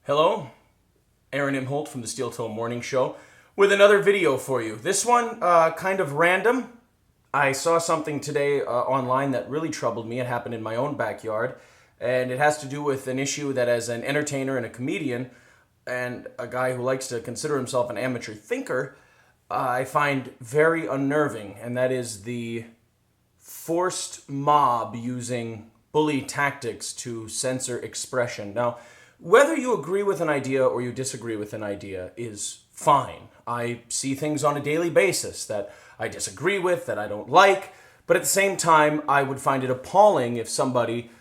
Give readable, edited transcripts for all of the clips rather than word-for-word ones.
Hello, Aaron Imholt from the Steel Toe Morning Show with another video for you. This one, kind of random. I saw something today online that really troubled me. It happened in my own backyard, and it has to do with an issue that as an entertainer and a comedian, and a guy who likes to consider himself an amateur thinker, I find very unnerving, and that is the forced mob using bully tactics to censor expression. Now, whether you agree with an idea or you disagree with an idea is fine. I see things on a daily basis that I disagree with, that I don't like, but at the same time, I would find it appalling if somebody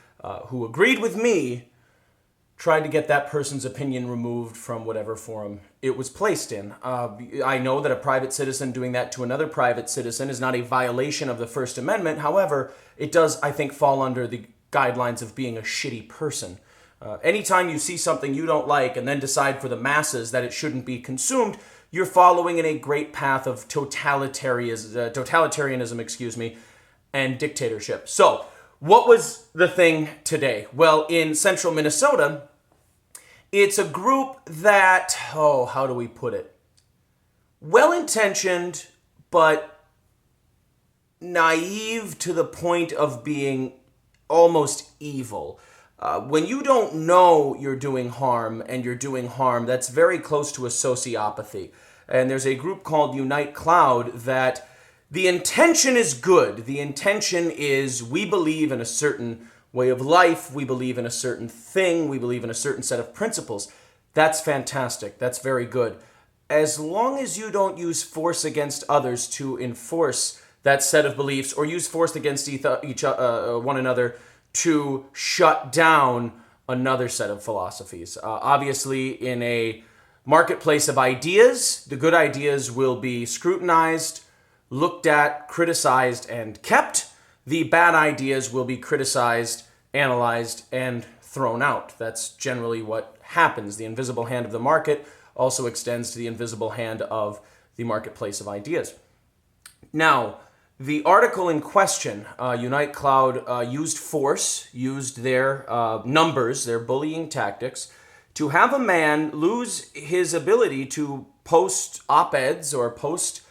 who agreed with me tried to get that person's opinion removed from whatever forum it was placed in. I know that a private citizen doing that to another private citizen is not a violation of the First Amendment. However, it does, I think, fall under the guidelines of being a shitty person. Anytime you see something you don't like and then decide for the masses that it shouldn't be consumed, you're following in a great path of totalitarianism, and dictatorship. So, what was the thing today? Well, in central Minnesota, it's a group that, how do we put it? Well-intentioned, but naive to the point of being almost evil. When you don't know you're doing harm and you're doing harm, that's very close to a sociopathy. And there's a group called Unite Cloud that the intention is good. The intention is we believe in a certain way of life. We believe in a certain thing. We believe in a certain set of principles. That's fantastic. That's very good. As long as you don't use force against others to enforce that set of beliefs or use force against one another to shut down another set of philosophies. Obviously, in a marketplace of ideas, the good ideas will be scrutinized, looked at, criticized, and kept. The bad ideas will be criticized, analyzed, and thrown out. That's generally what happens. The invisible hand of the market also extends to the invisible hand of the marketplace of ideas. Now, the article in question, Unite Cloud used force, used their numbers, their bullying tactics, to have a man lose his ability to post op-eds or post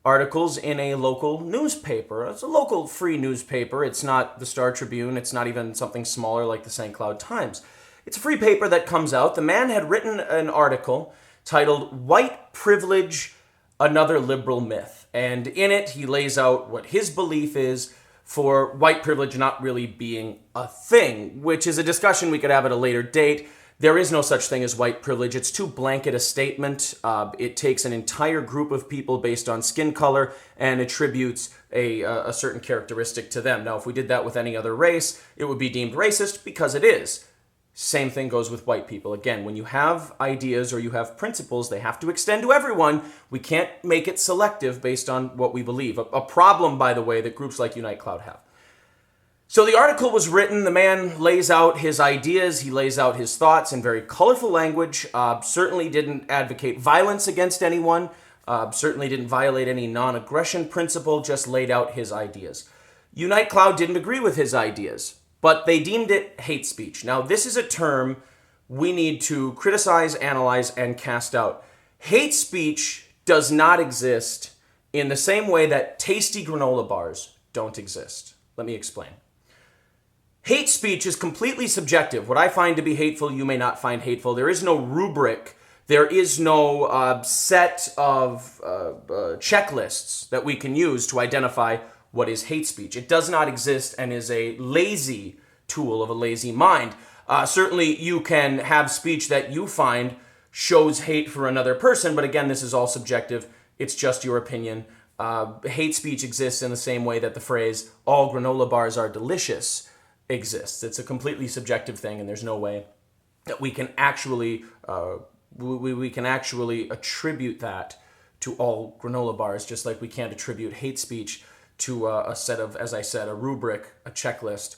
articles in a local newspaper. It's a local free newspaper. It's not the Star Tribune. It's not even something smaller like the St. Cloud Times. It's a free paper that comes out. The man had written an article titled "White Privilege, Another Liberal Myth." And in it, he lays out what his belief is for white privilege not really being a thing, which is a discussion we could have at a later date. There is no such thing as white privilege. It's too blanket a statement. It takes an entire group of people based on skin color and attributes a certain characteristic to them. Now, if we did that with any other race, it would be deemed racist because it is. Same thing goes with white people. Again, when you have ideas or you have principles, they have to extend to everyone. We can't make it selective based on what we believe. A problem, by the way, that groups like Unite Cloud have. So the article was written. The man lays out his ideas. He lays out his thoughts in very colorful language. Certainly didn't advocate violence against anyone. Certainly didn't violate any non-aggression principle. Just laid out his ideas. Unite Cloud didn't agree with his ideas, but they deemed it hate speech. Now, this is a term we need to criticize, analyze, and cast out. Hate speech does not exist in the same way that tasty granola bars don't exist. Let me explain. Hate speech is completely subjective. What I find to be hateful, you may not find hateful. There is no rubric. There is no set of checklists that we can use to identify what is hate speech. It does not exist and is a lazy tool of a lazy mind. Certainly, you can have speech that you find shows hate for another person, but again, this is all subjective. It's just your opinion. Hate speech exists in the same way that the phrase, "all granola bars are delicious," exists. It's a completely subjective thing, and there's no way that we can actually attribute that to all granola bars, just like we can't attribute hate speech to a set of, as I said, a rubric, a checklist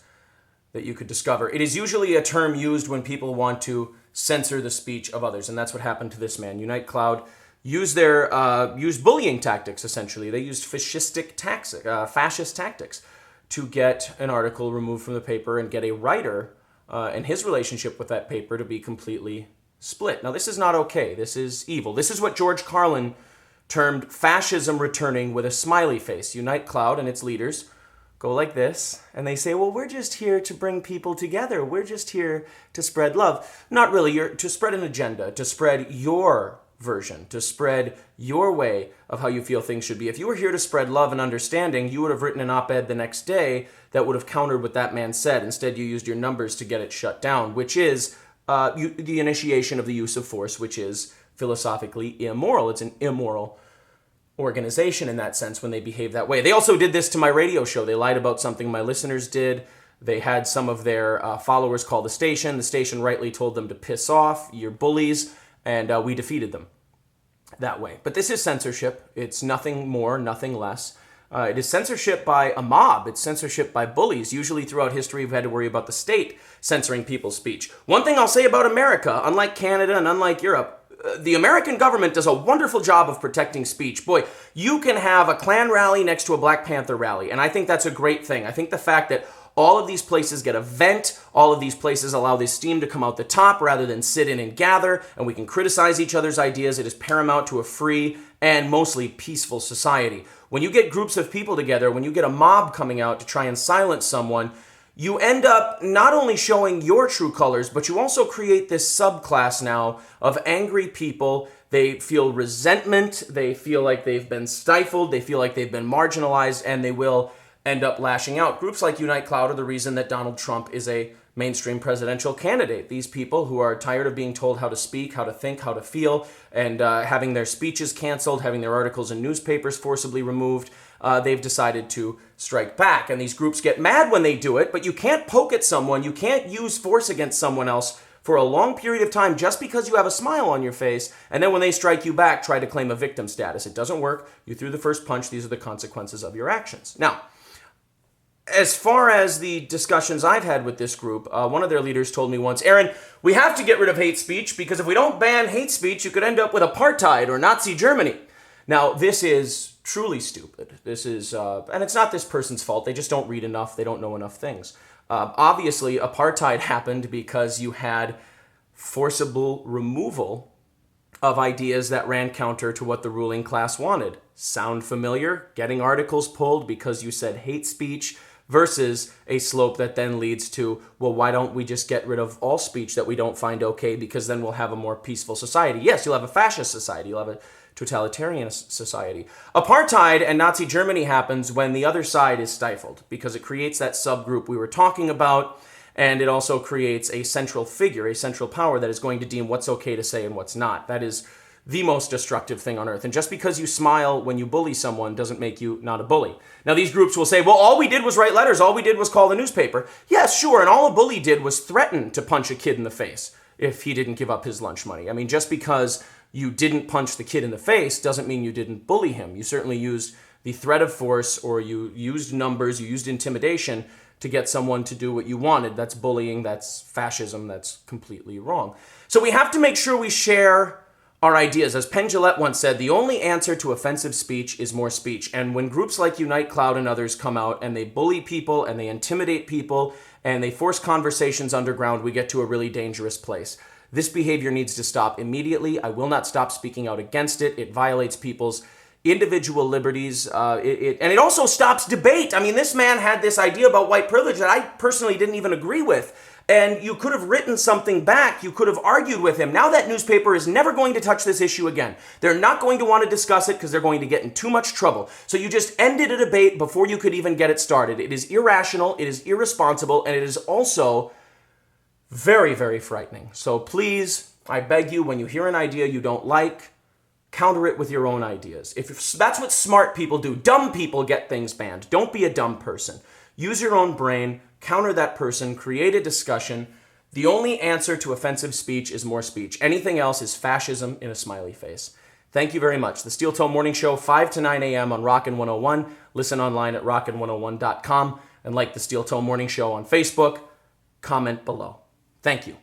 that you could discover. It is usually a term used when people want to censor the speech of others, and that's what happened to this man. Unite Cloud used bullying tactics, essentially. They used fascist tactics to get an article removed from the paper and get a writer and his relationship with that paper to be completely split. Now, this is not okay. This is evil. This is what George Carlin termed fascism returning with a smiley face. Unite Cloud and its leaders go like this, and they say, well, we're just here to bring people together. We're just here to spread love. Not really. You're to spread an agenda, to spread your version, to spread your way of how you feel things should be. If you were here to spread love and understanding, you would have written an op-ed the next day that would have countered what that man said. Instead, you used your numbers to get it shut down, which is the initiation of the use of force, which is philosophically immoral. It's an immoral organization in that sense when they behave that way. They also did this to my radio show. They lied about something my listeners did. They had some of their followers call the station. The station rightly told them to piss off. You're bullies. And we defeated them that way. But this is censorship. It's nothing more, nothing less. It is censorship by a mob. It's censorship by bullies. Usually throughout history, we've had to worry about the state censoring people's speech. One thing I'll say about America, unlike Canada and unlike Europe, the American government does a wonderful job of protecting speech. Boy, you can have a Klan rally next to a Black Panther rally, and I think that's a great thing. I think the fact that all of these places get a vent, all of these places allow this steam to come out the top rather than sit in and gather, and we can criticize each other's ideas. It is paramount to a free and mostly peaceful society. When you get groups of people together, when you get a mob coming out to try and silence someone, you end up not only showing your true colors, but you also create this subclass now of angry people. They feel resentment, they feel like they've been stifled, they feel like they've been marginalized, and they will end up lashing out. Groups like Unite Cloud are the reason that Donald Trump is a mainstream presidential candidate. These people who are tired of being told how to speak, how to think, how to feel, and having their speeches canceled, having their articles in newspapers forcibly removed, they've decided to strike back. And these groups get mad when they do it, but you can't poke at someone, you can't use force against someone else for a long period of time just because you have a smile on your face, and then when they strike you back, try to claim a victim status. It doesn't work. You threw the first punch. These are the consequences of your actions. Now, as far as the discussions I've had with this group, one of their leaders told me once, Aaron, we have to get rid of hate speech because if we don't ban hate speech, you could end up with apartheid or Nazi Germany. Now, this is truly stupid. This is, and it's not this person's fault. They just don't read enough. They don't know enough things. Obviously, apartheid happened because you had forcible removal of ideas that ran counter to what the ruling class wanted. Sound familiar? Getting articles pulled because you said hate speech versus a slope that then leads to, well, why don't we just get rid of all speech that we don't find okay because then we'll have a more peaceful society. Yes, you'll have a fascist society. You'll have a totalitarian society. Apartheid and Nazi Germany happens when the other side is stifled because it creates that subgroup we were talking about, and it also creates a central figure, a central power that is going to deem what's okay to say and what's not. That is the most destructive thing on earth. And just because you smile when you bully someone doesn't make you not a bully. Now, these groups will say, well, all we did was write letters. All we did was call the newspaper. Yes, sure. And all a bully did was threaten to punch a kid in the face if he didn't give up his lunch money. I mean, just because you didn't punch the kid in the face doesn't mean you didn't bully him. You certainly used the threat of force, or you used numbers, you used intimidation to get someone to do what you wanted. That's bullying, that's fascism, that's completely wrong. So we have to make sure we share our ideas. As Penn Jillette once said, the only answer to offensive speech is more speech. And when groups like Unite Cloud and others come out and they bully people and they intimidate people and they force conversations underground, we get to a really dangerous place. This behavior needs to stop immediately. I will not stop speaking out against it. It violates people's individual liberties. And it also stops debate. I mean, this man had this idea about white privilege that I personally didn't even agree with. And you could have written something back. You could have argued with him. Now that newspaper is never going to touch this issue again. They're not going to want to discuss it because they're going to get in too much trouble. So you just ended a debate before you could even get it started. It is irrational, it is irresponsible, and it is also very, very frightening. So please, I beg you, when you hear an idea you don't like, counter it with your own ideas. If that's what smart people do. Dumb people get things banned. Don't be a dumb person. Use your own brain, counter that person, create a discussion. The only answer to offensive speech is more speech. Anything else is fascism in a smiley face. Thank you very much. The Steel Toe Morning Show, 5 to 9 a.m. on Rockin' 101. Listen online at rockin101.com and like the Steel Toe Morning Show on Facebook. Comment below. Thank you.